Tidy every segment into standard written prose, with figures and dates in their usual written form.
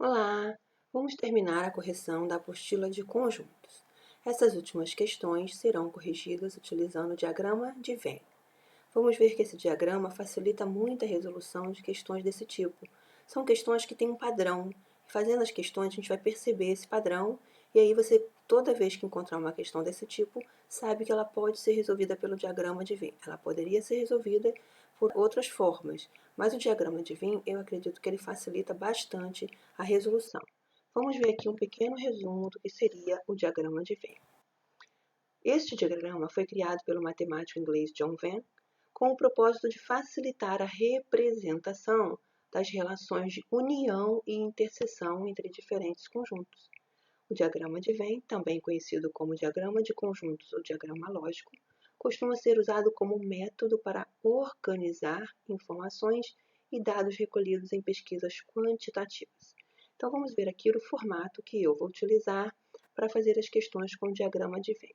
Olá! Vamos terminar a correção da apostila de conjuntos. Essas últimas questões serão corrigidas utilizando o diagrama de Venn. Vamos ver que esse diagrama facilita muito a resolução de questões desse tipo. São questões que têm um padrão. Fazendo as questões, a gente vai perceber esse padrão e aí você, toda vez que encontrar uma questão desse tipo, sabe que ela pode ser resolvida pelo diagrama de Venn. Ela poderia ser resolvida por outras formas, mas o diagrama de Venn, eu acredito que ele facilita bastante a resolução. Vamos ver aqui um pequeno resumo do que seria o diagrama de Venn. Este diagrama foi criado pelo matemático inglês John Venn com o propósito de facilitar a representação das relações de união e interseção entre diferentes conjuntos. O diagrama de Venn, também conhecido como diagrama de conjuntos ou diagrama lógico, costuma ser usado como método para organizar informações e dados recolhidos em pesquisas quantitativas. Então, vamos ver aqui o formato que eu vou utilizar para fazer as questões com o diagrama de Venn.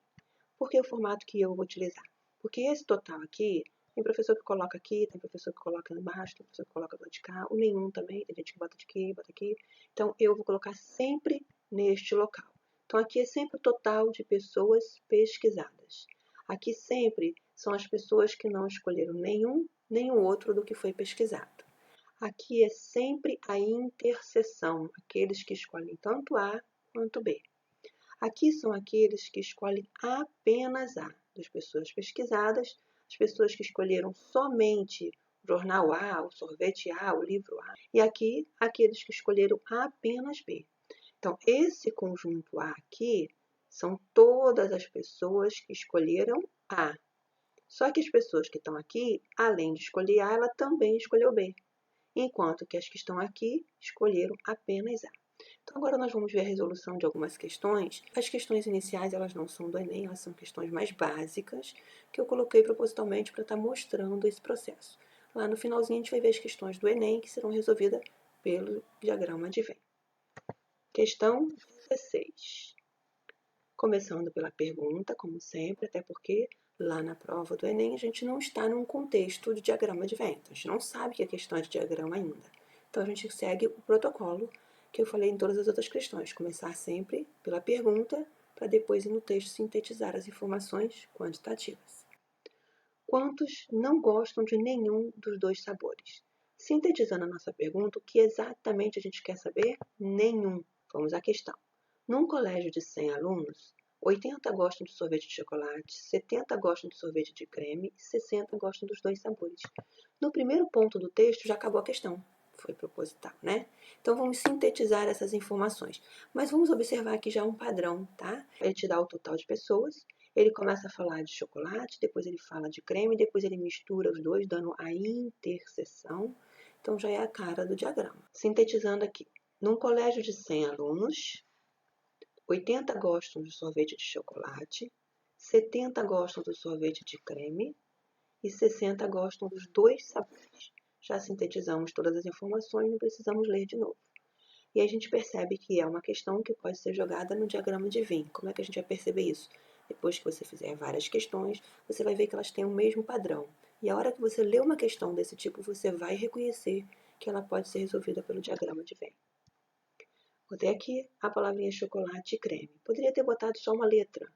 Por que o formato que eu vou utilizar? Porque esse total aqui, tem professor que coloca aqui, tem professor que coloca embaixo, tem professor que coloca do lado de cá, o nenhum também, tem gente que bota de aqui, bota aqui. Então, eu vou colocar sempre neste local. Então, aqui é sempre o total de pessoas pesquisadas. Aqui sempre são as pessoas que não escolheram nenhum, nem o outro do que foi pesquisado. Aqui é sempre a interseção, aqueles que escolhem tanto A quanto B. Aqui são aqueles que escolhem apenas A, das pessoas pesquisadas, as pessoas que escolheram somente o jornal A, o sorvete A, o livro A. E aqui, aqueles que escolheram apenas B. Então, esse conjunto A aqui são todas as pessoas que escolheram A. Só que as pessoas que estão aqui, além de escolher A, ela também escolheu B. Enquanto que as que estão aqui escolheram apenas A. Então, agora nós vamos ver a resolução de algumas questões. As questões iniciais, elas não são do Enem, elas são questões mais básicas, que eu coloquei propositalmente para estar mostrando esse processo. Lá no finalzinho, a gente vai ver as questões do Enem, que serão resolvidas pelo diagrama de Venn. Questão 16. Começando pela pergunta, como sempre, até porque lá na prova do Enem a gente não está num contexto de diagrama de Venn. A gente não sabe que a questão é de diagrama ainda. Então, a gente segue o protocolo que eu falei em todas as outras questões. Começar sempre pela pergunta, para depois, no texto, sintetizar as informações quantitativas. Quantos não gostam de nenhum dos dois sabores? Sintetizando a nossa pergunta, o que exatamente a gente quer saber? Nenhum. Vamos à questão. Num colégio de 100 alunos, 80 gostam de sorvete de chocolate, 70 gostam de sorvete de creme e 60 gostam dos dois sabores. No primeiro ponto do texto já acabou a questão. Foi proposital, né? Então vamos sintetizar essas informações. Mas vamos observar aqui já um padrão, tá? Ele te dá o total de pessoas, ele começa a falar de chocolate, depois ele fala de creme, depois ele mistura os dois, dando a interseção. Então já é a cara do diagrama. Sintetizando aqui. Num colégio de 100 alunos, 80 gostam de sorvete de chocolate, 70 gostam do sorvete de creme e 60 gostam dos dois sabores. Já sintetizamos todas as informações, não precisamos ler de novo. E a gente percebe que é uma questão que pode ser jogada no diagrama de Venn. Como é que a gente vai perceber isso? Depois que você fizer várias questões, você vai ver que elas têm o mesmo padrão. E a hora que você lê uma questão desse tipo, você vai reconhecer que ela pode ser resolvida pelo diagrama de Venn. Botei aqui a palavrinha chocolate e creme. Poderia ter botado só uma letra,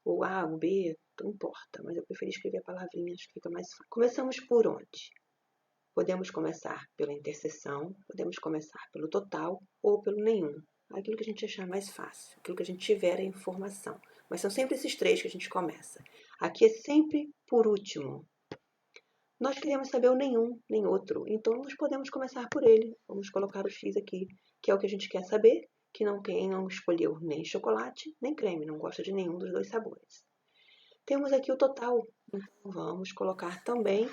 ou A, ou B, não importa, mas eu preferi escrever a palavrinha, acho que fica mais fácil. Começamos por onde? Podemos começar pela interseção, podemos começar pelo total ou pelo nenhum. Aquilo que a gente achar mais fácil, aquilo que a gente tiver a informação. Mas são sempre esses três que a gente começa. Aqui é sempre por último. Nós queremos saber o nenhum, nem outro, então nós podemos começar por ele. Vamos colocar o X aqui, que é o que a gente quer saber, que quem não escolheu nem chocolate, nem creme, não gosta de nenhum dos dois sabores. Temos aqui o total, então vamos colocar também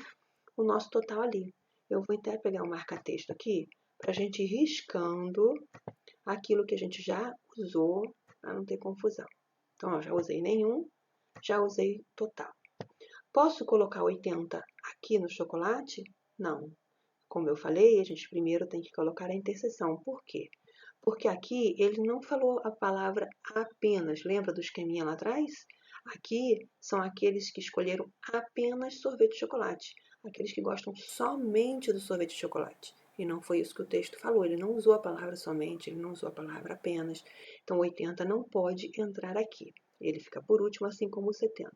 o nosso total ali. Eu vou até pegar um marca-texto aqui, para a gente ir riscando aquilo que a gente já usou, para não ter confusão. Então, eu já usei nenhum, já usei total. Posso colocar 80 aqui no chocolate? Não. Como eu falei, a gente primeiro tem que colocar a interseção. Por quê? Porque aqui ele não falou a palavra apenas. Lembra do esqueminha lá atrás? Aqui são aqueles que escolheram apenas sorvete de chocolate. Aqueles que gostam somente do sorvete de chocolate. E não foi isso que o texto falou. Ele não usou a palavra somente, ele não usou a palavra apenas. Então, 80 não pode entrar aqui. Ele fica por último, assim como o 70.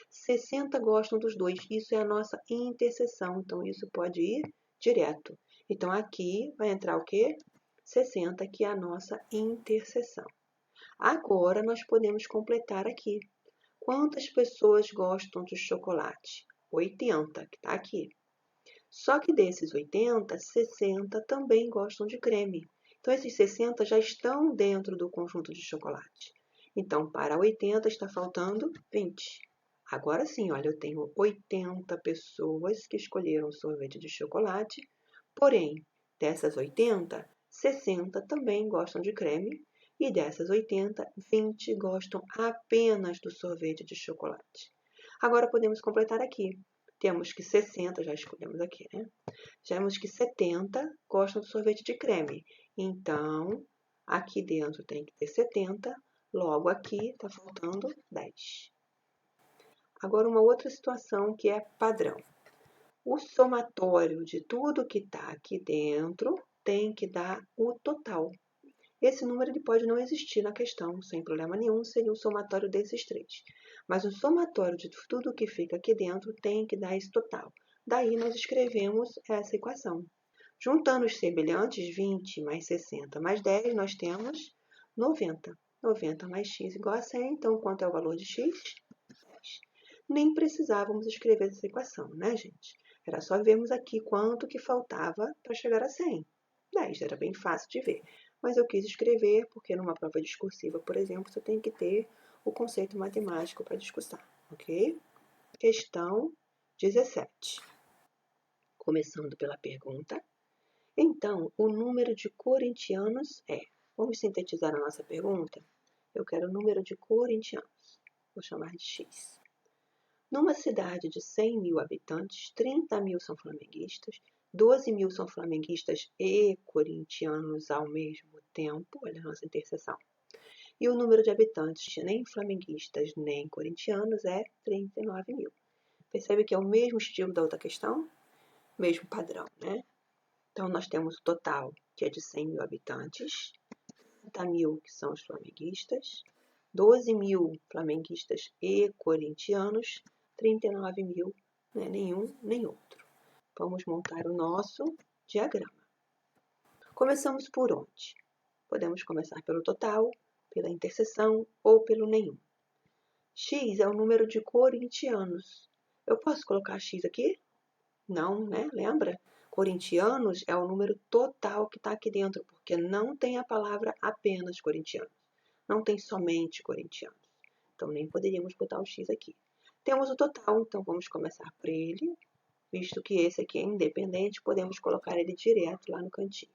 60 gostam dos dois. Isso é a nossa interseção. Então, isso pode ir direto. Então, aqui vai entrar o quê? 60, que é a nossa interseção. Agora, nós podemos completar aqui. Quantas pessoas gostam de chocolate? 80, que está aqui. Só que desses 80, 60 também gostam de creme. Então, esses 60 já estão dentro do conjunto de chocolate. Então, para 80 está faltando 20. Agora sim, olha, eu tenho 80 pessoas que escolheram sorvete de chocolate, porém, dessas 80, 60 também gostam de creme, e dessas 80, 20 gostam apenas do sorvete de chocolate. Agora podemos completar aqui. Temos que 60, já escolhemos aqui, né? Já temos que 70 gostam do sorvete de creme. Então, aqui dentro tem que ter 70, logo aqui está faltando 10. Agora, uma outra situação que é padrão. O somatório de tudo que está aqui dentro tem que dar o total. Esse número ele pode não existir na questão, sem problema nenhum, seria o somatório desses três. Mas o somatório de tudo que fica aqui dentro tem que dar esse total. Daí nós escrevemos essa equação. Juntando os semelhantes, 20 mais 60 mais 10, nós temos 90. 90 mais x igual a 100, então quanto é o valor de x? 10. Nem precisávamos escrever essa equação, né, gente? Era só vermos aqui quanto que faltava para chegar a 100. 10, era bem fácil de ver. Mas eu quis escrever porque numa prova discursiva, por exemplo, você tem que ter o conceito matemático para discussão, ok? Questão 17. Começando pela pergunta. Então, o número de corintianos é... Vamos sintetizar a nossa pergunta? Eu quero o número de corintianos. Vou chamar de X. Numa cidade de 100 mil habitantes, 30 mil são flamenguistas, 12 mil são flamenguistas e corintianos ao mesmo tempo. Olha a nossa interseção. E o número de habitantes nem flamenguistas nem corintianos é 39 mil. Percebe que é o mesmo estilo da outra questão? Mesmo padrão, né? Então, nós temos o total, que é de 100 mil habitantes, 30 mil que são os flamenguistas, 12 mil flamenguistas e corintianos, 39 mil, não é nenhum nem outro. Vamos montar o nosso diagrama. Começamos por onde? Podemos começar pelo total, pela interseção ou pelo nenhum. X é o número de corintianos. Eu posso colocar X aqui? Não, né? Lembra? Corintianos é o número total que está aqui dentro, porque não tem a palavra apenas corintianos. Não tem somente corintianos. Então, nem poderíamos botar o X aqui. Temos o total, então vamos começar por ele. Visto que esse aqui é independente, podemos colocar ele direto lá no cantinho.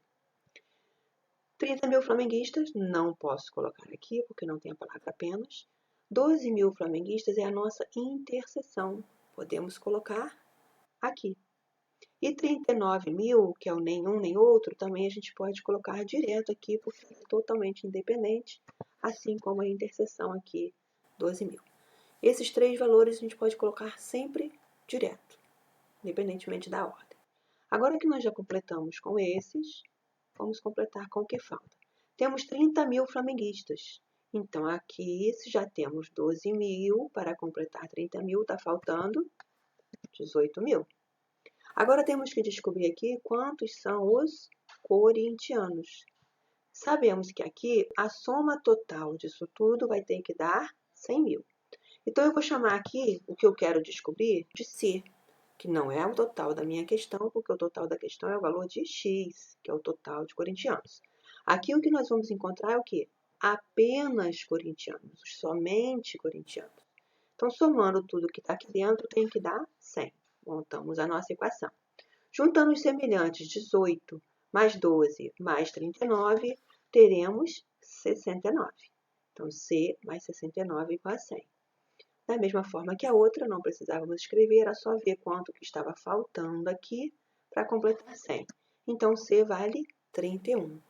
30 mil flamenguistas, não posso colocar aqui, porque não tem a palavra apenas. 12 mil flamenguistas é a nossa interseção. Podemos colocar aqui. E 39 mil, que é o nenhum nem outro, também a gente pode colocar direto aqui, porque é totalmente independente, assim como a interseção aqui, 12 mil. Esses três valores a gente pode colocar sempre direto, independentemente da ordem. Agora que nós já completamos com esses, vamos completar com o que falta. Temos 30 mil flamenguistas. Então, aqui, se já temos 12 mil, para completar 30 mil, está faltando 18 mil. Agora temos que descobrir aqui quantos são os corintianos. Sabemos que aqui a soma total disso tudo vai ter que dar 100 mil. Então, eu vou chamar aqui o que eu quero descobrir de C, que não é o total da minha questão, porque o total da questão é o valor de X, que é o total de corintianos. Aqui o que nós vamos encontrar é o quê? Apenas corintianos, somente corintianos. Então, somando tudo que está aqui dentro, tem que dar 100. Montamos a nossa equação. Juntando os semelhantes 18 mais 12 mais 39, teremos 69. Então, C mais 69 igual a 100. Da mesma forma que a outra, não precisávamos escrever, era só ver quanto que estava faltando aqui para completar 100. Então, C vale 31.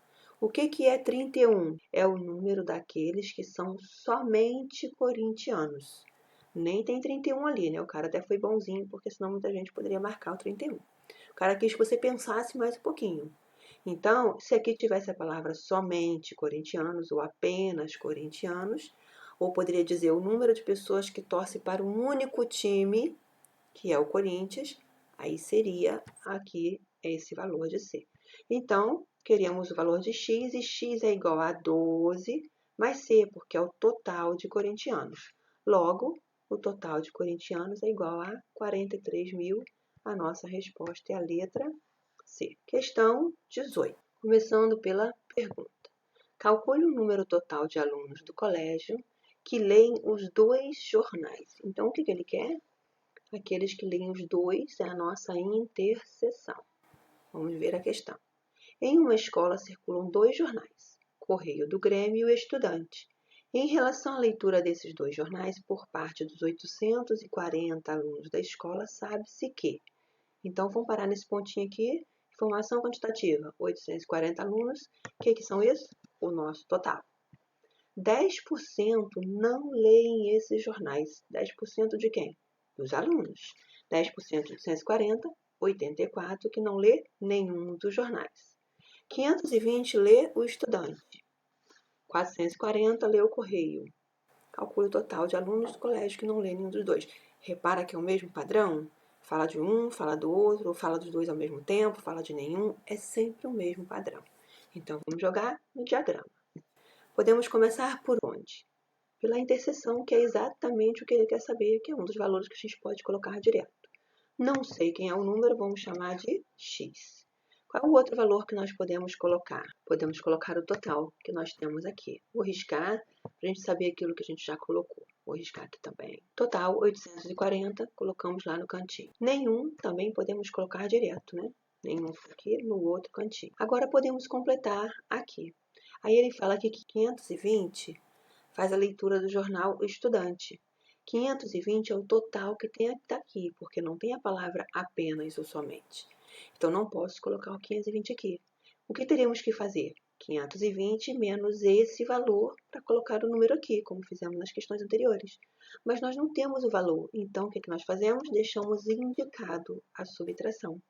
O que é 31? É o número daqueles que são somente corintianos. Nem tem 31 ali, né? O cara até foi bonzinho, porque senão muita gente poderia marcar o 31. O cara quis que você pensasse mais um pouquinho. Então, se aqui tivesse a palavra somente corintianos ou apenas corintianos, ou poderia dizer o número de pessoas que torcem para um único time, que é o Corinthians, aí seria aqui esse valor de C. Então, queríamos o valor de X, e X é igual a 12 mais C, porque é o total de corintianos. Logo, o total de corintianos é igual a 43.000. A nossa resposta é a letra C. Questão 18. Começando pela pergunta. Calcule o número total de alunos do colégio que leem os 2 jornais. Então, o que ele quer? Aqueles que leem os 2 é a nossa interseção. Vamos ver a questão. Em uma escola circulam 2 jornais, Correio do Grêmio e o Estudante. Em relação à leitura desses 2 jornais por parte dos 840 alunos da escola, sabe-se que... Então, vamos parar nesse pontinho aqui. Informação quantitativa, 840 alunos. O que são isso? O nosso total. 10% não leem esses jornais. 10% de quem? Dos alunos. 10% de 840, 84 que não lê nenhum dos jornais. 520 lê o Estudante. 440 lê o Correio. Calcule o total de alunos do colégio que não lê nenhum dos dois. Repara que é o mesmo padrão? Fala de um, fala do outro, ou fala dos dois ao mesmo tempo, fala de nenhum. É sempre o mesmo padrão. Então, vamos jogar no diagrama. Podemos começar por onde? Pela interseção, que é exatamente o que ele quer saber, que é um dos valores que a gente pode colocar direto. Não sei quem é o número, vamos chamar de x. Qual é o outro valor que nós podemos colocar? Podemos colocar o total que nós temos aqui. Vou riscar para a gente saber aquilo que a gente já colocou. Vou riscar aqui também. Total, 840, colocamos lá no cantinho. Nenhum também podemos colocar direto, né? Nenhum aqui no outro cantinho. Agora podemos completar aqui. Aí ele fala aqui que 520 faz a leitura do jornal O Estudante. 520 é o total que tem aqui, porque não tem a palavra apenas ou somente. Então, não posso colocar o 520 aqui. O que teríamos que fazer? 520 menos esse valor para colocar o número aqui, como fizemos nas questões anteriores. Mas nós não temos o valor, então o que nós fazemos? Deixamos indicado a subtração.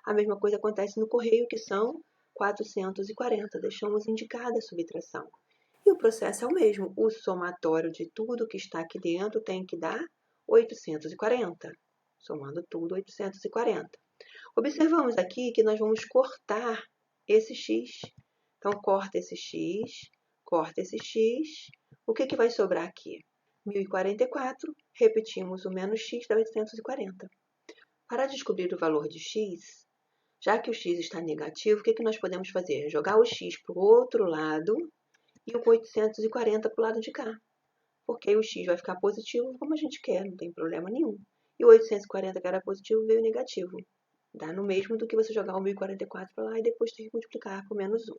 A mesma coisa acontece no correio, que são 440, deixamos indicada a subtração. E o processo é o mesmo, o somatório de tudo que está aqui dentro tem que dar 840. Somando tudo, 840. Observamos aqui que nós vamos cortar esse x. Então, corta esse x, corta esse x. O que vai sobrar aqui? 1044, repetimos o menos x dá 840. Para descobrir o valor de x, já que o x está negativo, o que nós podemos fazer? Jogar o x para o outro lado e o 840 para o lado de cá. Porque aí o x vai ficar positivo como a gente quer, não tem problema nenhum. E o 840 que era positivo veio negativo. Dá no mesmo do que você jogar o 1044 para lá e depois ter que multiplicar por menos 1.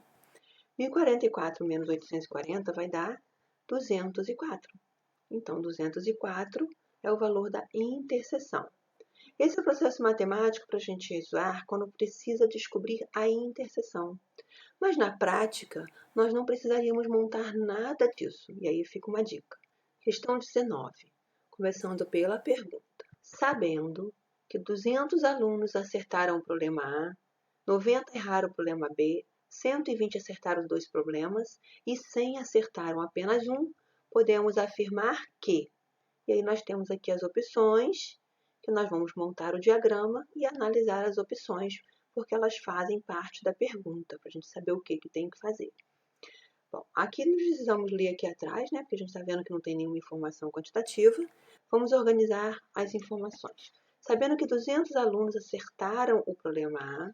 1044 menos 840 vai dar 204. Então, 204 é o valor da interseção. Esse é o processo matemático para a gente usar quando precisa descobrir a interseção. Mas na prática, nós não precisaríamos montar nada disso. E aí fica uma dica. Questão 19. Começando pela pergunta. Sabendo que 200 alunos acertaram o problema A, 90 erraram o problema B, 120 acertaram os 2 problemas e 100 acertaram apenas um, podemos afirmar que... E aí nós temos aqui as opções, que nós vamos montar o diagrama e analisar as opções, porque elas fazem parte da pergunta, para a gente saber o que tem que fazer. Bom, aqui nós precisamos ler aqui atrás, né, porque a gente está vendo que não tem nenhuma informação quantitativa. Vamos organizar as informações. Sabendo que 200 alunos acertaram o problema A,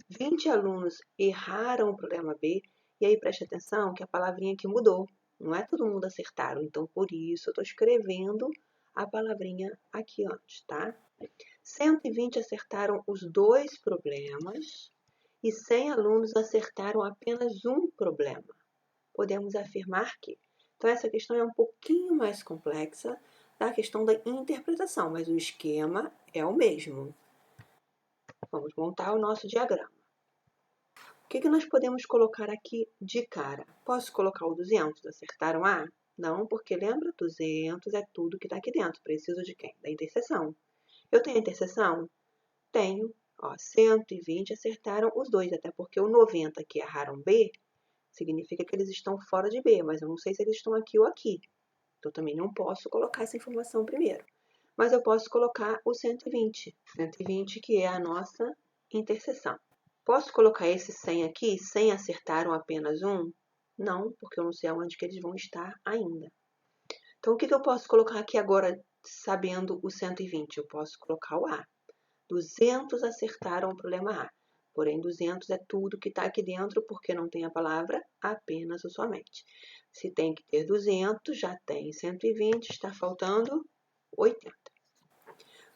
20 alunos erraram o problema B, e aí preste atenção que a palavrinha aqui mudou. Não é todo mundo acertaram, então por isso eu estou escrevendo a palavrinha aqui antes, tá? 120 acertaram os 2 problemas e 100 alunos acertaram apenas um problema. Podemos afirmar que... Então, essa questão é um pouquinho mais complexa da questão da interpretação, mas o esquema é o mesmo. Vamos montar o nosso diagrama. O que nós podemos colocar aqui de cara? Posso colocar o 200? Acertaram A? Não, porque lembra? 200 é tudo que está aqui dentro. Preciso de quem? Da interseção. Eu tenho a interseção? Tenho. Ó, 120 acertaram os dois, até porque o 90 que erraram B, significa que eles estão fora de B, mas eu não sei se eles estão aqui ou aqui. Então, também não posso colocar essa informação primeiro. Mas eu posso colocar o 120. 120 que é a nossa interseção. Posso colocar esse 100 aqui? 100 acertaram apenas um? Não, porque eu não sei aonde que eles vão estar ainda. Então, o que eu posso colocar aqui agora, sabendo o 120? Eu posso colocar o A. 200 acertaram o problema A. Porém, 200 é tudo que está aqui dentro, porque não tem a palavra apenas ou somente. Se tem que ter 200, já tem 120, está faltando 80.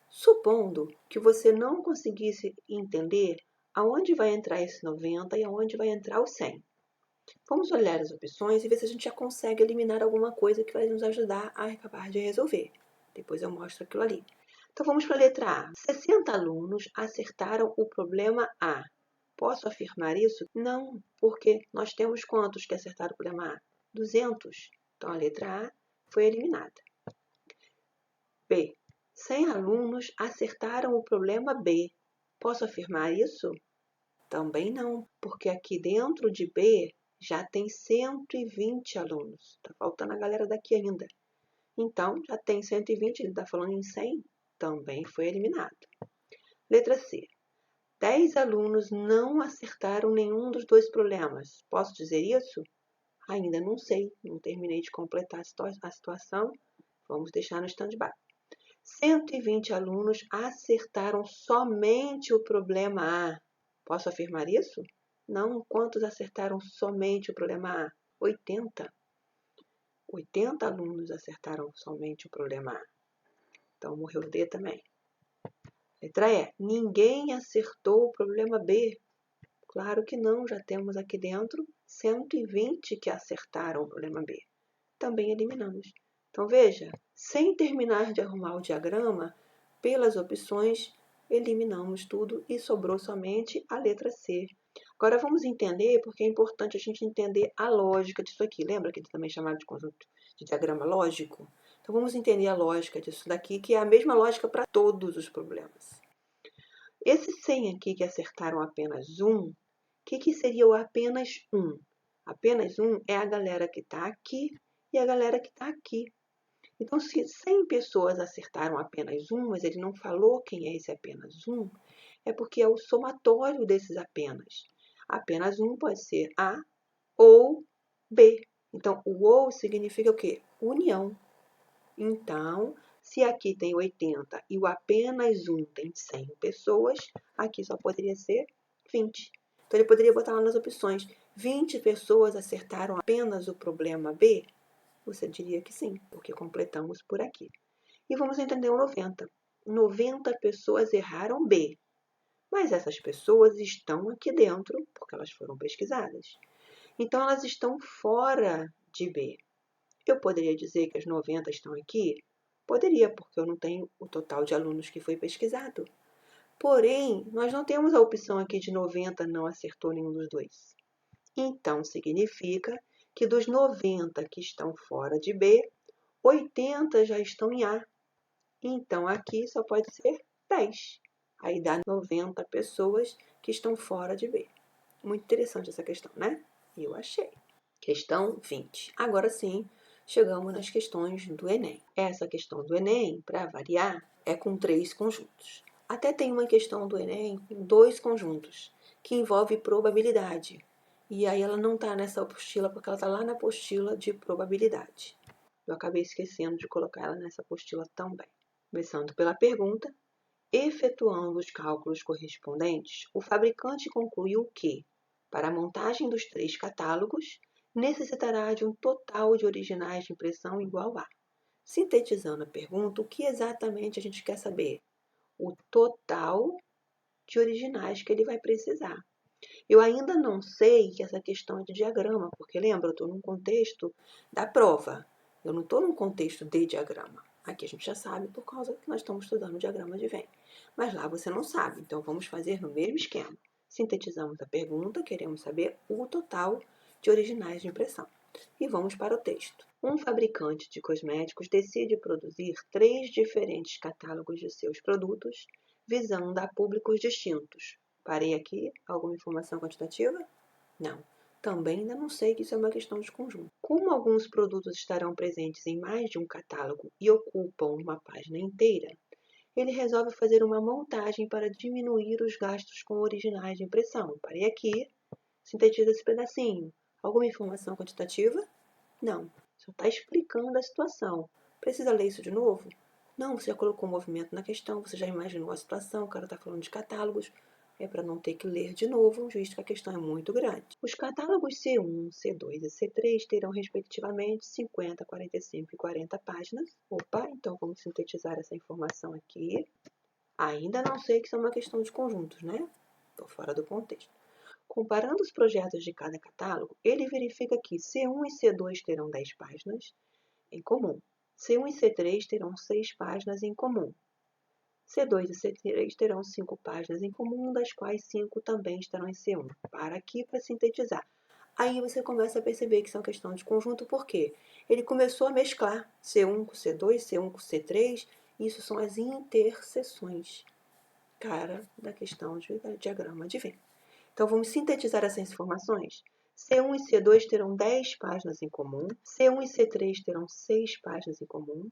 Supondo que você não conseguisse entender aonde vai entrar esse 90 e aonde vai entrar o 100. Vamos olhar as opções e ver se a gente já consegue eliminar alguma coisa que vai nos ajudar a acabar de resolver. Depois eu mostro aquilo ali. Então, vamos para a letra A. 60 alunos acertaram o problema A. Posso afirmar isso? Não, porque nós temos quantos que acertaram o problema A? 200. Então, a letra A foi eliminada. B. 100 alunos acertaram o problema B. Posso afirmar isso? Também não, porque aqui dentro de B já tem 120 alunos. Está faltando a galera daqui ainda. Então, já tem 120, ele está falando em 100, também foi eliminado. Letra C. 10 alunos não acertaram nenhum dos dois problemas. Posso dizer isso? Ainda não sei, não terminei de completar a situação. Vamos deixar no stand-by. 120 alunos acertaram somente o problema A. Posso afirmar isso? Não. Quantos acertaram somente o problema A? 80. 80 alunos acertaram somente o problema A. Então, morreu o D também. Letra E. Ninguém acertou o problema B. Claro que não, já temos aqui dentro 120 que acertaram o problema B. Também eliminamos. Então, veja, sem terminar de arrumar o diagrama, pelas opções, eliminamos tudo e sobrou somente a letra C. Agora, vamos entender, porque é importante a gente entender a lógica disso aqui. Lembra que ele também é chamado de conjunto de diagrama lógico? Então, vamos entender a lógica disso daqui, que é a mesma lógica para todos os problemas. Esses 100 aqui que acertaram apenas um, o que seria o apenas um? Apenas um é a galera que está aqui e a galera que está aqui. Então, se 100 pessoas acertaram apenas um, mas ele não falou quem é esse apenas um, é porque é o somatório desses apenas. Apenas um pode ser A ou B. Então, o ou significa o quê? União. Então, se aqui tem 80 e o apenas um tem 100 pessoas, aqui só poderia ser 20. Então, ele poderia botar lá nas opções, 20 pessoas acertaram apenas o problema B? Você diria que sim, porque completamos por aqui. E vamos entender o 90. 90 pessoas erraram B, mas essas pessoas estão aqui dentro, porque elas foram pesquisadas. Então, elas estão fora de B. Eu poderia dizer que as 90 estão aqui? Poderia, porque eu não tenho o total de alunos que foi pesquisado. Porém, nós não temos a opção aqui de 90 não acertou nenhum dos dois. Então, significa que dos 90 que estão fora de B, 80 já estão em A. Então, aqui só pode ser 10. Aí dá 90 pessoas que estão fora de B. Muito interessante essa questão, né? Eu achei. Questão 20. Agora sim, chegamos nas questões do Enem. Essa questão do Enem, para variar, é com 3 conjuntos. Até tem uma questão do Enem com 2 conjuntos, que envolve probabilidade. E aí ela não está nessa apostila, porque ela está lá na apostila de probabilidade. Eu acabei esquecendo de colocar ela nessa apostila também. Começando pela pergunta, efetuando os cálculos correspondentes, o fabricante concluiu que, para a montagem dos 3 catálogos, necessitará de um total de originais de impressão igual a. Sintetizando a pergunta, o que exatamente a gente quer saber? O total de originais que ele vai precisar. Eu ainda não sei que essa questão é de diagrama, porque lembra, eu estou num contexto da prova. Eu não estou num contexto de diagrama. Aqui a gente já sabe por causa que nós estamos estudando o diagrama de Venn. Mas lá você não sabe, então vamos fazer no mesmo esquema. Sintetizamos a pergunta, queremos saber o total de originais de impressão. E vamos para o texto. Um fabricante de cosméticos decide produzir 3 diferentes catálogos de seus produtos, visando a públicos distintos. Parei aqui. Alguma informação quantitativa? Não. Também ainda não sei que isso é uma questão de conjunto. Como alguns produtos estarão presentes em mais de um catálogo e ocupam uma página inteira, ele resolve fazer uma montagem para diminuir os gastos com originais de impressão. Parei aqui, sintetiza esse pedacinho. Alguma informação quantitativa? Não. Só está explicando a situação. Precisa ler isso de novo? Não, você já colocou um movimento na questão, você já imaginou a situação, o cara está falando de catálogos. É para não ter que ler de novo, visto que a questão é muito grande. Os catálogos C1, C2 e C3 terão, respectivamente, 50, 45 e 40 páginas. Opa, então vamos sintetizar essa informação aqui. Ainda não sei que isso é uma questão de conjuntos, né? Estou fora do contexto. Comparando os projetos de cada catálogo, ele verifica que C1 e C2 terão 10 páginas em comum. C1 e C3 terão 6 páginas em comum. C2 e C3 terão 5 páginas em comum, das quais 5 também estarão em C1. Para aqui para sintetizar. Aí você começa a perceber que são questão de conjunto, porque ele começou a mesclar C1 com C2, C1 com C3, e isso são as interseções, cara, da questão de diagrama de Venn. Então, vamos sintetizar essas informações. C1 e C2 terão 10 páginas em comum, C1 e C3 terão 6 páginas em comum,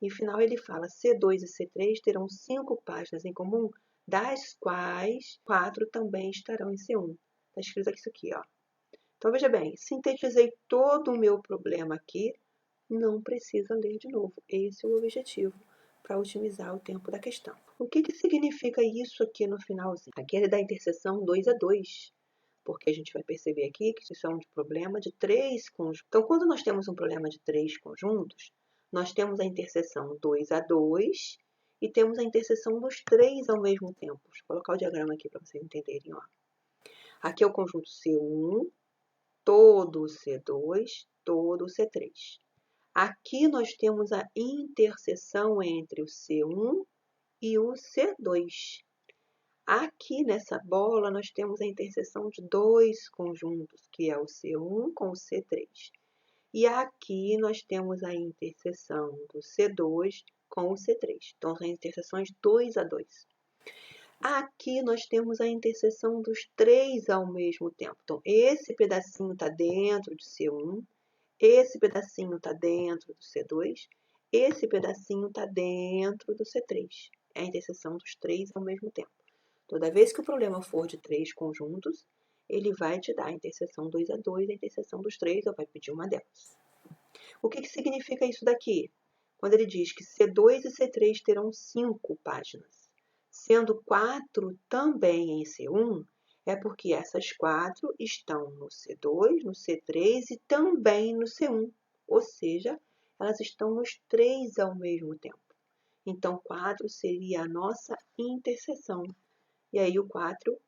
e no final ele fala C2 e C3 terão 5 páginas em comum, das quais 4 também estarão em C1. Está escrito aqui isso aqui, ó. Então, veja bem, sintetizei todo o meu problema aqui, não precisa ler de novo. Esse é o objetivo, para otimizar o tempo da questão. O que significa isso aqui no finalzinho? Aqui é da interseção 2 a 2, porque a gente vai perceber aqui que isso é um problema de 3 conjuntos. Então, quando nós temos um problema de 3 conjuntos, nós temos a interseção 2 a 2 e temos a interseção dos 3 ao mesmo tempo. Deixa eu colocar o diagrama aqui para vocês entenderem. Ó. Aqui é o conjunto C1, todo o C2, todo o C3. Aqui nós temos a interseção entre o C1 e o C2. Aqui nessa bola nós temos a interseção de 2 conjuntos, que é o C1 com o C3. E aqui nós temos a interseção do C2 com o C3. Então, são interseções 2 a 2. Aqui nós temos a interseção dos 3 ao mesmo tempo. Então, esse pedacinho está dentro de C1, esse pedacinho está dentro do C2, esse pedacinho está dentro do C3. É a interseção dos 3 ao mesmo tempo. Toda vez que o problema for de 3 conjuntos, ele vai te dar a interseção 2 a 2, a interseção dos 3, ou vai pedir uma delas. O que significa isso daqui? Quando ele diz que C2 e C3 terão 5 páginas, sendo 4 também em C1, é porque essas 4 estão no C2, no C3 e também no C1. Ou seja, elas estão nos 3 ao mesmo tempo. Então, 4 seria a nossa interseção. E aí, o 4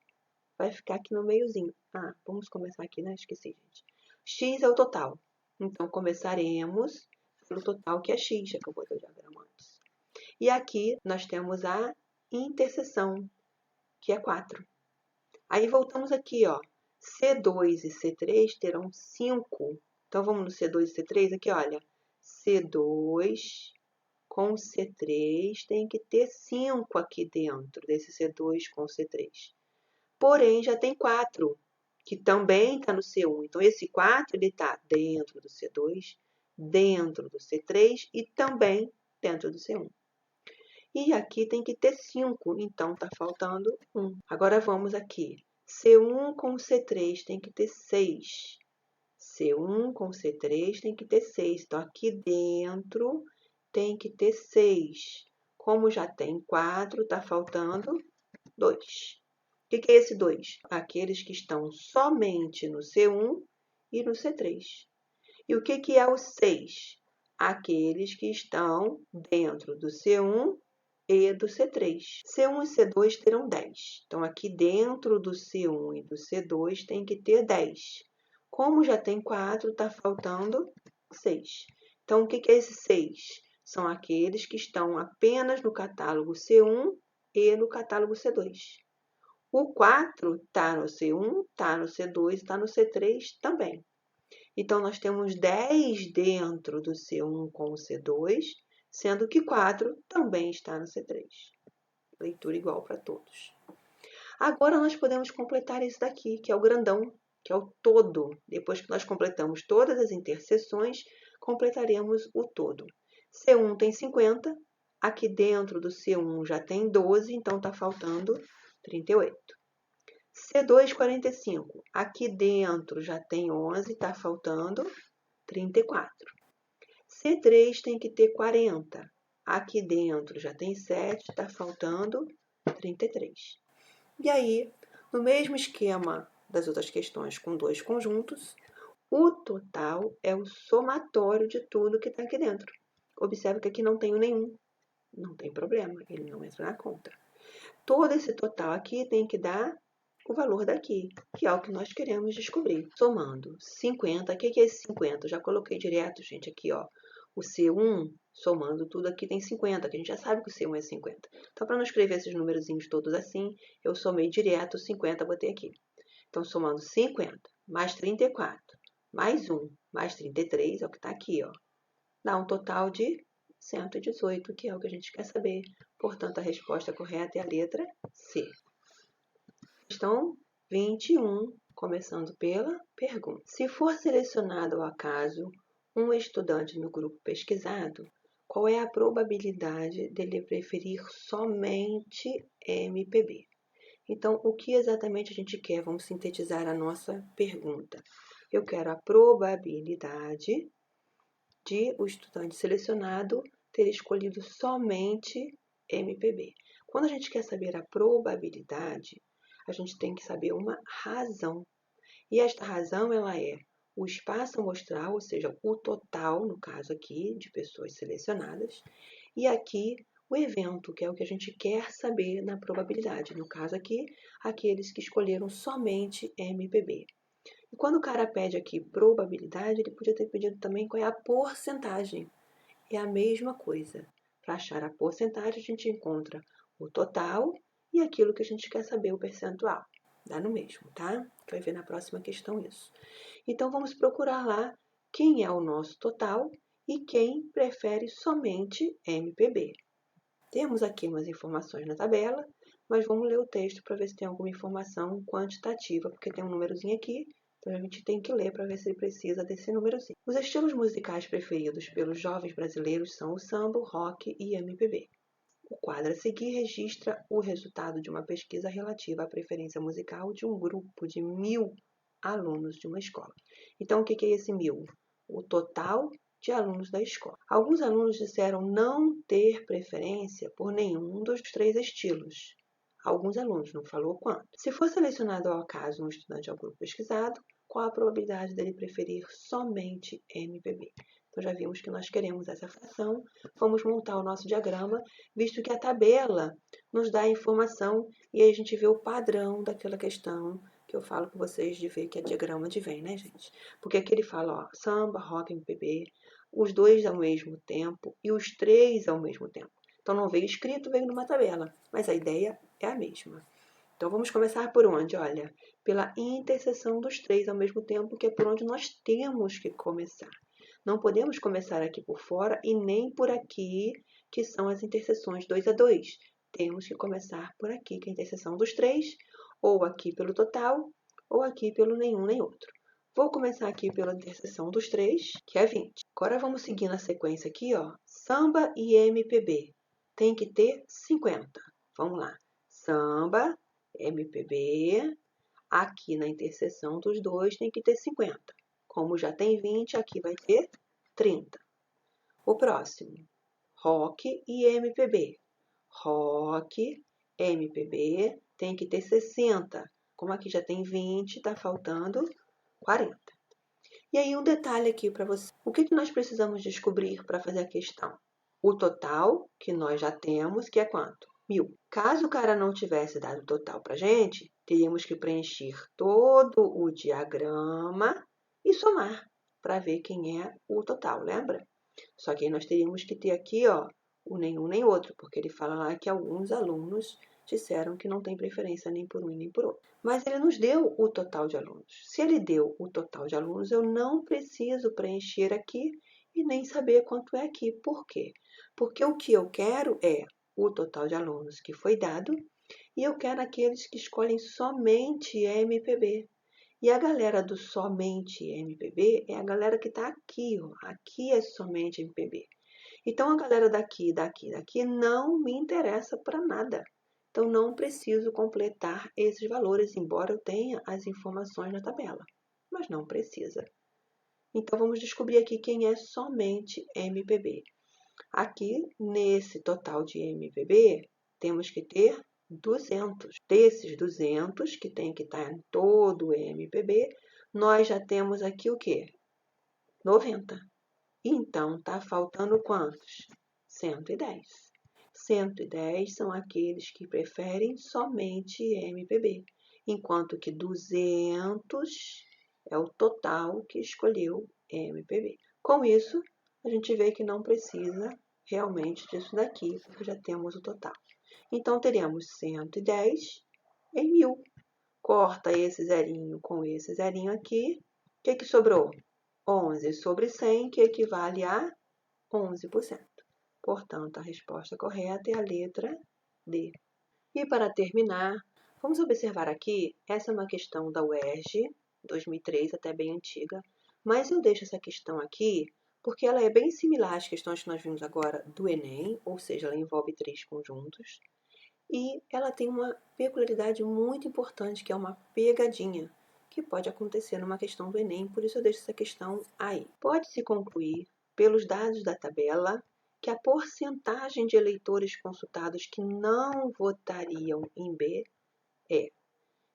vai ficar aqui no meiozinho. Ah, vamos começar aqui, né? Esqueci, gente. X é o total. Então, começaremos pelo total, que é X, já que eu botei o diagrama antes. E aqui, nós temos a interseção, que é 4. Aí, voltamos aqui, ó. C2 e C3 terão 5. Então, vamos no C2 e C3 aqui, olha. C2 com C3 tem que ter 5 aqui dentro desse C2 com C3. Porém, já tem 4, que também está no C1. Então, esse 4 está dentro do C2, dentro do C3 e também dentro do C1. E aqui tem que ter 5, então está faltando 1. Agora, vamos aqui. C1 com C3 tem que ter 6. C1 com C3 tem que ter 6. Então, aqui dentro tem que ter 6. Como já tem 4, está faltando 2. O que é esse 2? Aqueles que estão somente no C1 e no C3. E o que é o 6? Aqueles que estão dentro do C1 e do C3. C1 e C2 terão 10. Então, aqui dentro do C1 e do C2 tem que ter 10. Como já tem 4, está faltando 6. Então, o que é esse 6? São aqueles que estão apenas no catálogo C1 e no catálogo C2. O 4 está no C1, está no C2, está no C3 também. Então, nós temos 10 dentro do C1 com o C2, sendo que 4 também está no C3. Leitura igual para todos. Agora nós podemos completar isso daqui, que é o grandão, que é o todo. Depois que nós completamos todas as interseções, completaremos o todo. C1 tem 50, aqui dentro do C1 já tem 12, então está faltando 38. C2, 45, aqui dentro já tem 11, está faltando 34. C3 tem que ter 40, aqui dentro já tem 7, está faltando 33. E aí, no mesmo esquema das outras questões com dois conjuntos, o total é o somatório de tudo que está aqui dentro. Observe que aqui não tem nenhum. Não tem problema, ele não entra na conta. Todo esse total aqui tem que dar o valor daqui, que é o que nós queremos descobrir. Somando 50, o que é esse 50? Eu já coloquei direto, gente, aqui, ó. O C1, somando tudo aqui, tem 50, que a gente já sabe que o C1 é 50. Então, para não escrever esses numerozinhos todos assim, eu somei direto 50, botei aqui. Então, somando 50, mais 34, mais 1, mais 33, é o que está aqui, ó. Dá um total de 118, que é o que a gente quer saber. Portanto, a resposta correta é a letra C. Questão 21, começando pela pergunta. Se for selecionado ao acaso um estudante no grupo pesquisado, qual é a probabilidade dele preferir somente MPB? Então, o que exatamente a gente quer? Vamos sintetizar a nossa pergunta. Eu quero a probabilidade de o estudante selecionado ter escolhido somente MPB. Quando a gente quer saber a probabilidade, a gente tem que saber uma razão. E esta razão, ela é o espaço amostral, ou seja, o total, no caso aqui, de pessoas selecionadas, e aqui o evento, que é o que a gente quer saber na probabilidade. No caso aqui, aqueles que escolheram somente MPB. E quando o cara pede aqui probabilidade, ele podia ter pedido também qual é a porcentagem. É a mesma coisa. Para achar a porcentagem, a gente encontra o total e aquilo que a gente quer saber, o percentual. Dá no mesmo, tá? Vai ver na próxima questão isso. Então, vamos procurar lá quem é o nosso total e quem prefere somente MPB. Temos aqui umas informações na tabela, mas vamos ler o texto para ver se tem alguma informação quantitativa, porque tem um númerozinho aqui, então a gente tem que ler para ver se ele precisa desse númerozinho. Os estilos musicais preferidos pelos jovens brasileiros são o samba, o rock e MPB. O quadro a seguir registra o resultado de uma pesquisa relativa à preferência musical de um grupo de 1.000 alunos de uma escola. Então, o que é esse 1.000? O total de alunos da escola. Alguns alunos disseram não ter preferência por nenhum dos 3 estilos. Alguns alunos, não falou quanto. Se for selecionado ao acaso um estudante ao grupo pesquisado, qual a probabilidade dele preferir somente MPB? Então, já vimos que nós queremos essa fração. Vamos montar o nosso diagrama, visto que a tabela nos dá a informação e aí a gente vê o padrão daquela questão que eu falo com vocês de ver que é diagrama de Venn, né, gente? Porque aqui ele fala, ó, samba, rock, MPB, os 2 ao mesmo tempo e os 3 ao mesmo tempo. Então, não veio escrito, veio numa tabela, mas a ideia é a mesma. Então, vamos começar por onde? Olha, pela interseção dos 3 ao mesmo tempo, que é por onde nós temos que começar. Não podemos começar aqui por fora e nem por aqui, que são as interseções 2 a 2. Temos que começar por aqui, que é a interseção dos 3, ou aqui pelo total, ou aqui pelo nenhum nem outro. Vou começar aqui pela interseção dos 3, que é 20. Agora vamos seguir na sequência aqui, ó. Samba e MPB. Tem que ter 50. Vamos lá. Samba, MPB. Aqui na interseção dos 2 tem que ter 50. Como já tem 20, aqui vai ter 30. O próximo, rock e MPB. Rock, MPB, tem que ter 60. Como aqui já tem 20, está faltando 40. E aí um detalhe aqui para você. O que nós precisamos descobrir para fazer a questão? O total, que nós já temos, que é quanto? 1.000. Caso o cara não tivesse dado o total para a gente, teríamos que preencher todo o diagrama e somar para ver quem é o total, lembra? Só que aí nós teríamos que ter aqui, ó, o nenhum nem outro, porque ele fala lá que alguns alunos disseram que não tem preferência nem por um e nem por outro. Mas ele nos deu o total de alunos. Se ele deu o total de alunos, eu não preciso preencher aqui e nem saber quanto é aqui. Por quê? Porque o que eu quero é o total de alunos que foi dado e eu quero aqueles que escolhem somente MPB. E a galera do somente MPB é a galera que está aqui, ó. Aqui é somente MPB. Então, a galera daqui não me interessa para nada. Então, não preciso completar esses valores, embora eu tenha as informações na tabela. Mas não precisa. Então, vamos descobrir aqui quem é somente MPB. Aqui, nesse total de MPB, temos que ter 200. Desses 200, que tem que estar em todo o MPB, nós já temos aqui o quê? 90. Então, está faltando quantos? 110. 110 são aqueles que preferem somente MPB, enquanto que 200 é o total que escolheu MPB. Com isso, a gente vê que não precisa realmente disso daqui, porque já temos o total. Então, teremos 110 em 1000. Corta esse zerinho com esse zerinho aqui. O que sobrou? 11 sobre 100, que equivale a 11%. Portanto, a resposta correta é a letra D. E para terminar, vamos observar aqui, essa é uma questão da UERJ, 2003, até bem antiga, mas eu deixo essa questão aqui porque ela é bem similar às questões que nós vimos agora do Enem, ou seja, ela envolve 3 conjuntos, e ela tem uma peculiaridade muito importante, que é uma pegadinha, que pode acontecer numa questão do Enem, por isso eu deixo essa questão aí. Pode-se concluir, pelos dados da tabela, que a porcentagem de eleitores consultados que não votariam em B é.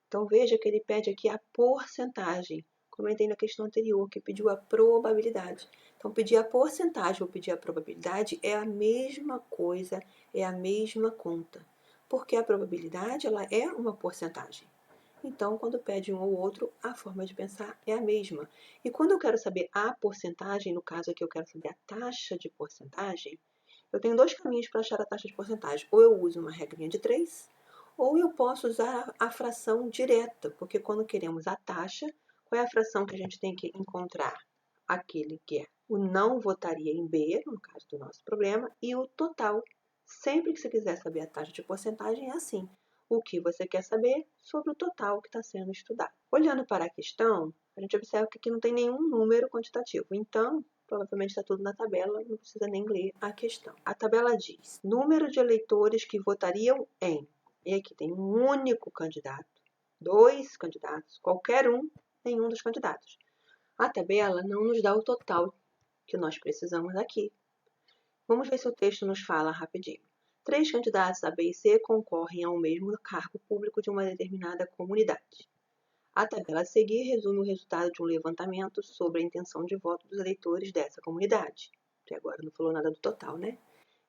Então, veja que ele pede aqui a porcentagem. Comentei na questão anterior, que pediu a probabilidade. Então, pedir a porcentagem ou pedir a probabilidade é a mesma coisa, é a mesma conta. Porque a probabilidade, ela é uma porcentagem. Então, quando pede um ou outro, a forma de pensar é a mesma. E quando eu quero saber a porcentagem, no caso aqui eu quero saber a taxa de porcentagem, eu tenho 2 caminhos para achar a taxa de porcentagem. Ou eu uso uma regrinha de 3, ou eu posso usar a fração direta, porque quando queremos a taxa, qual é a fração que a gente tem que encontrar? Aquele que é o não votaria em B, no caso do nosso problema, e o total. Sempre que você quiser saber a taxa de porcentagem, é assim. O que você quer saber sobre o total que está sendo estudado. Olhando para a questão, a gente observa que aqui não tem nenhum número quantitativo. Então, provavelmente está tudo na tabela, não precisa nem ler a questão. A tabela diz: número de eleitores que votariam em. E aqui tem um único candidato, 2 candidatos, qualquer um, nenhum dos candidatos. A tabela não nos dá o total que nós precisamos aqui. Vamos ver se o texto nos fala rapidinho. 3 candidatos A, B e C concorrem ao mesmo cargo público de uma determinada comunidade. A tabela a seguir resume o resultado de um levantamento sobre a intenção de voto dos eleitores dessa comunidade. Até agora não falou nada do total, né?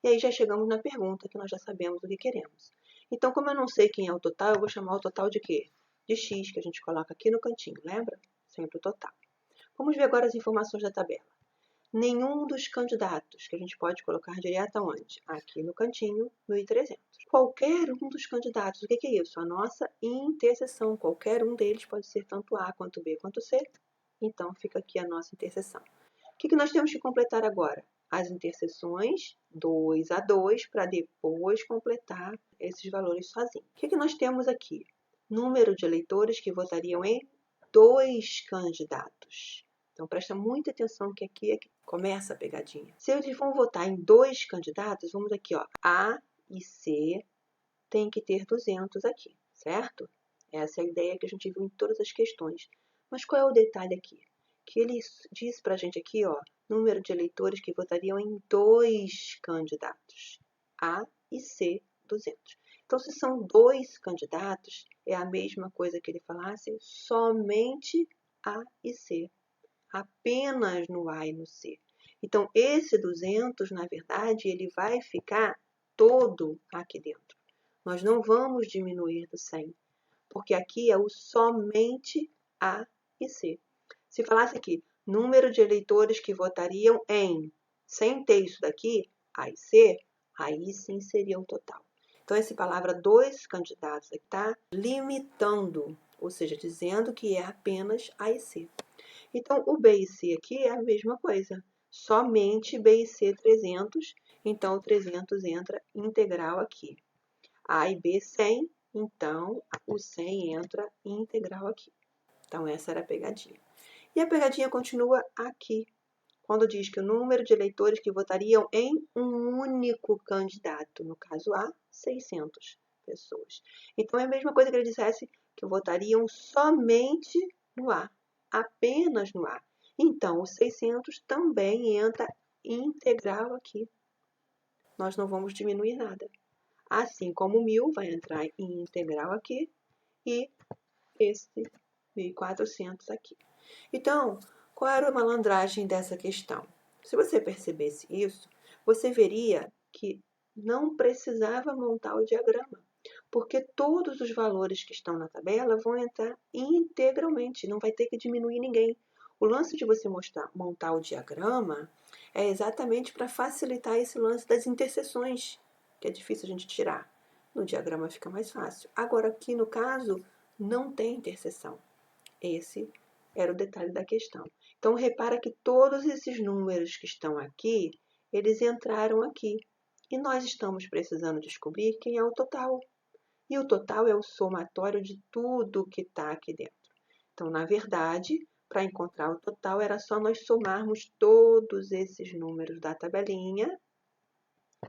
E aí já chegamos na pergunta, que nós já sabemos o que queremos. Então, como eu não sei quem é o total, eu vou chamar o total de quê? De x, que a gente coloca aqui no cantinho, lembra? Sempre o total. Vamos ver agora as informações da tabela. Nenhum dos candidatos, que a gente pode colocar direto aonde? Aqui no cantinho, 1.300. Qualquer um dos candidatos, o que é isso? A nossa interseção. Qualquer um deles pode ser tanto A, quanto B, quanto C. Então, fica aqui a nossa interseção. O que nós temos que completar agora? As interseções 2 a 2, para depois completar esses valores sozinho. O que nós temos aqui? Número de eleitores que votariam em 2 candidatos. Então, presta muita atenção que aqui é que começa a pegadinha. Se eles vão votar em 2 candidatos, vamos aqui, ó, A e C tem que ter 200 aqui, certo? Essa é a ideia que a gente viu em todas as questões. Mas qual é o detalhe aqui? Que ele diz pra gente aqui, ó, número de eleitores que votariam em 2 candidatos, A e C, 200. Então, se são 2 candidatos, é a mesma coisa que ele falasse somente A e C. Apenas no A e no C. Então, esse 200, na verdade, ele vai ficar todo aqui dentro. Nós não vamos diminuir do 100, porque aqui é o somente A e C. Se falasse aqui, número de eleitores que votariam em, sem ter isso daqui, A e C, aí sim seria o total. Então, essa palavra 2 candidatos aqui está limitando, ou seja, dizendo que é apenas A e C. Então, o B e C aqui é a mesma coisa. somente B e C 300, então o 300 entra integral aqui. A e B 100, então o 100 entra integral aqui. Então essa era a pegadinha. E a pegadinha continua aqui, quando diz que o número de eleitores que votariam em um único candidato, no caso A, 600 pessoas. Então é a mesma coisa que ele dissesse que votariam somente no A, apenas no A. Então o 600 também entra integral aqui. Nós não vamos diminuir nada. Assim como o 1000 vai entrar em integral aqui e esse 1400 aqui. Então, qual era a malandragem dessa questão? Se você percebesse isso, você veria que não precisava montar o diagrama, porque todos os valores que estão na tabela vão entrar integralmente, não vai ter que diminuir ninguém. O lance de você montar o diagrama é exatamente para facilitar esse lance das interseções, que é difícil a gente tirar. No diagrama fica mais fácil. Agora, aqui no caso, não tem interseção. Esse era o detalhe da questão. Então, repara que todos esses números que estão aqui, eles entraram aqui. E nós estamos precisando descobrir quem é o total. E o total é o somatório de tudo que está aqui dentro. Então, na verdade, para encontrar o total, era só nós somarmos todos esses números da tabelinha,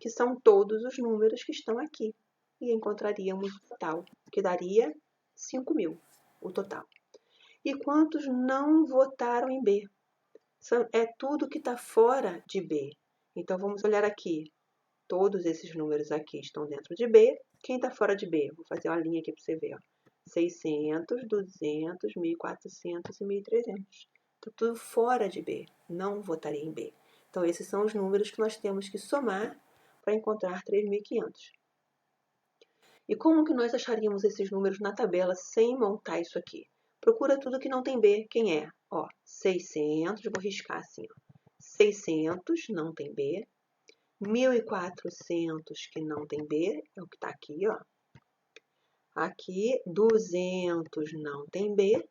que são todos os números que estão aqui. E encontraríamos o total, que daria 5.000, o total. E quantos não votaram em B? É tudo que está fora de B. Então, vamos olhar aqui. Todos esses números aqui estão dentro de B. Quem está fora de B? Vou fazer uma linha aqui para você ver. Ó. 600, 200, 1.400 e 1.300. Está tudo fora de B. Não votaria em B. Então, esses são os números que nós temos que somar para encontrar 3.500. E como que nós acharíamos esses números na tabela sem montar isso aqui? Procura tudo que não tem B. Quem é? Ó, 600, vou riscar assim. Ó. 600 não tem B. 1.400 que não tem B, é o que está aqui, ó. Aqui, 200 não tem B.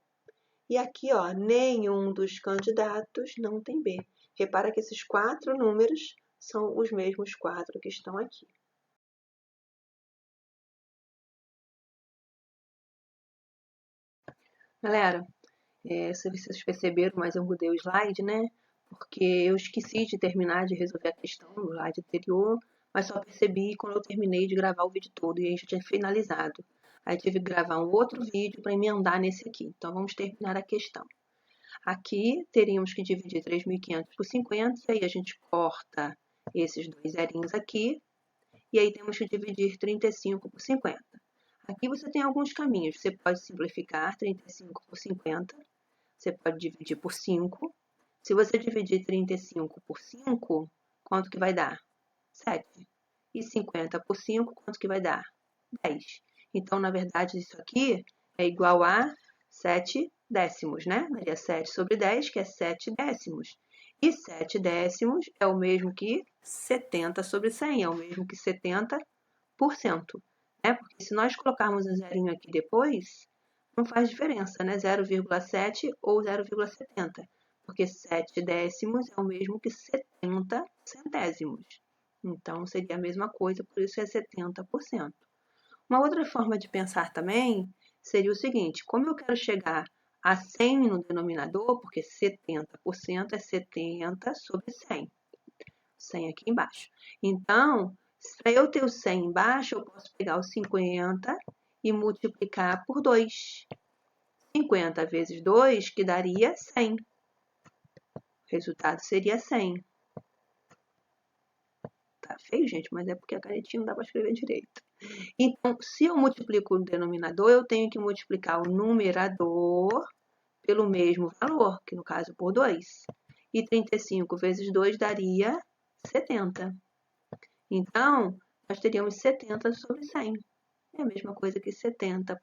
E aqui, ó, nenhum dos candidatos não tem B. Repara que esses 4 números são os mesmos 4 que estão aqui. Galera, se vocês perceberam, mas eu mudei o slide, né? Porque eu esqueci de terminar de resolver a questão no slide anterior, mas só percebi quando eu terminei de gravar o vídeo todo e aí já tinha finalizado. Aí tive que gravar um outro vídeo para emendar nesse aqui. Então, vamos terminar a questão. Aqui, teríamos que dividir 3.500 por 50, e aí a gente corta esses dois zerinhos aqui, e aí temos que dividir 35 por 50. Aqui você tem alguns caminhos. Você pode simplificar 35 por 50. Você pode dividir por 5. Se você dividir 35 por 5, quanto que vai dar? 7. E 50 por 5, quanto que vai dar? 10. Então, na verdade, isso aqui é igual a 7 décimos, né? Daria 7 sobre 10, que é 7 décimos. E 7 décimos é o mesmo que 70 sobre 100, é o mesmo que 70%. Né? Porque se nós colocarmos um zerinho aqui depois, não faz diferença, né? 0,7 ou 0,70. Porque 7 décimos é o mesmo que 70 centésimos. Então, seria a mesma coisa, por isso é 70%. Uma outra forma de pensar também seria o seguinte: como eu quero chegar a 100 no denominador, porque 70% é 70 sobre 100. 100 aqui embaixo. Então, para eu ter o 100 embaixo, eu posso pegar o 50 e multiplicar por 2. 50 vezes 2, que daria 100. O resultado seria 100. Tá feio, gente, mas é porque a canetinha não dá para escrever direito. Então, se eu multiplico o denominador, eu tenho que multiplicar o numerador pelo mesmo valor, que no caso por 2. E 35 vezes 2 daria 70. Então, nós teríamos 70 sobre 100. É a mesma coisa que 70%.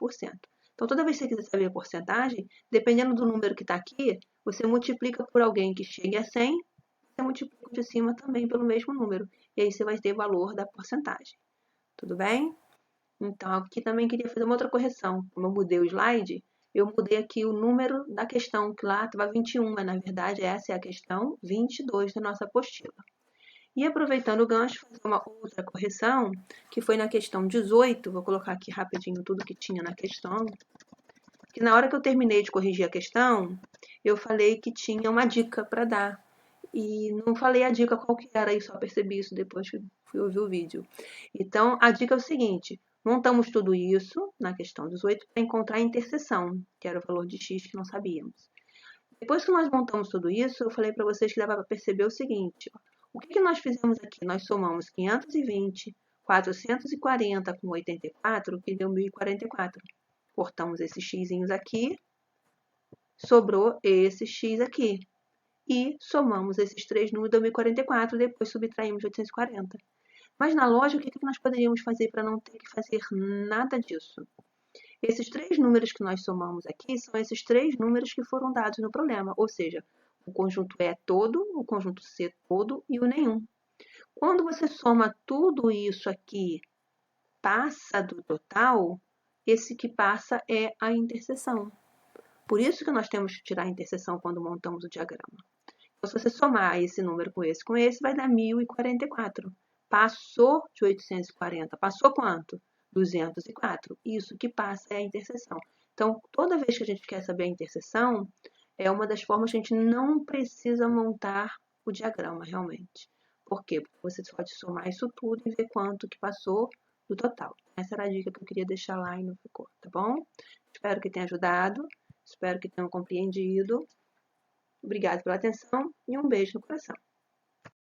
Então, toda vez que você quiser saber a porcentagem, dependendo do número que está aqui, você multiplica por alguém que chegue a 100, você multiplica de cima também pelo mesmo número. E aí você vai ter o valor da porcentagem. Tudo bem? Então, aqui também queria fazer uma outra correção. Como eu mudei o slide, eu mudei aqui o número da questão, que lá estava 21, mas na verdade essa é a questão 22 da nossa apostila. E aproveitando o gancho, fazer uma outra correção, que foi na questão 18, vou colocar aqui rapidinho tudo que tinha na questão, que na hora que eu terminei de corrigir a questão, eu falei que tinha uma dica para dar. E não falei a dica qual que era, e só percebi isso depois que fui ouvir o vídeo. Então, a dica é o seguinte: montamos tudo isso na questão 18 para encontrar a interseção, que era o valor de x que não sabíamos. Depois que nós montamos tudo isso, eu falei para vocês que dava para perceber o seguinte: ó, o que nós fizemos aqui? Nós somamos 520, 440 com 84, que deu 1044. Cortamos esses xzinhos aqui, sobrou esse x aqui. E somamos esses três números, deu 1044, depois subtraímos 840. Mas na lógica, o que nós poderíamos fazer para não ter que fazer nada disso? Esses três números que nós somamos aqui são esses três números que foram dados no problema, ou seja, o conjunto E todo, o conjunto C todo e o nenhum. Quando você soma tudo isso aqui, passa do total, esse que passa é a interseção. Por isso que nós temos que tirar a interseção quando montamos o diagrama. Então, se você somar esse número com esse, vai dar 1044. Passou de 840, passou quanto? 204. Isso que passa é a interseção. Então, toda vez que a gente quer saber a interseção, é uma das formas que a gente não precisa montar o diagrama, realmente. Por quê? Porque você pode somar isso tudo e ver quanto que passou do total. Essa era a dica que eu queria deixar lá e não ficou, tá bom? Espero que tenha ajudado, espero que tenham compreendido. Obrigada pela atenção e um beijo no coração.